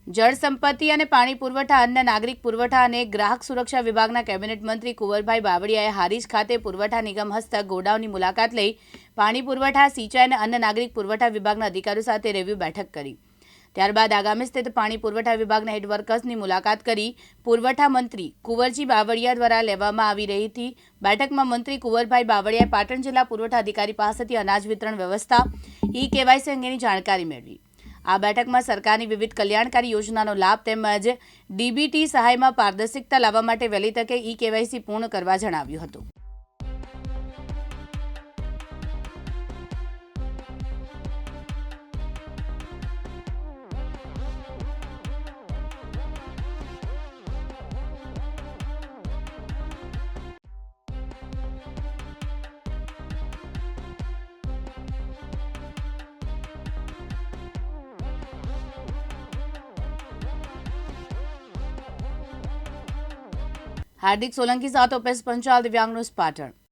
જળ સંપત્તિ અને પાણી પુરવઠા, અન્ન નાગરિક પુરવઠા અને ગ્રાહક સુરક્ષા વિભાગના કેબિનેટ મંત્રી કુંવરભાઈ બાવળિયાએ હારીજ ખાતે પુરવઠા નિગમ હસ્તક ગોડાઉનની મુલાકાત લઈ પાણી પુરવઠા, સિંચાઈ અને અન્ન નાગરિક પુરવઠા વિભાગના અધિકારીઓ સાથે રિવ્યુ બેઠક કરી। ત્યારબાદ આગામી સ્થિત પાણી પુરવઠા વિભાગના હેડ વર્કર્સની મુલાકાત કરી પુરવઠા મંત્રી કુંવરજી બાવળિયા દ્વારા લેવામાં આવી રહી હતી। બેઠકમાં મંત્રી કુંવરભાઈ બાવળિયાએ પાટણ જિલ્લા પુરવઠા અધિકારી પાસેથી અનાજ વિતરણ વ્યવસ્થા, ઈ-કેવાયસી અંગેની જાણકારી મેળવી। આ બેઠકમાં સરકારની વિવિધ કલ્યાણકારી યોજનાનો લાભ તેમજ ડીબીટી સહાયમાં પારદર્શિકતા લાવવા માટે વહેલી તકે ઈ-કેવાયસી પૂર્ણ કરવા જણાવ્યું હતું। हार्दिक सोलंकी साथ ओपेश पंचाल, दिव्यांग न्यूज़, पाटण।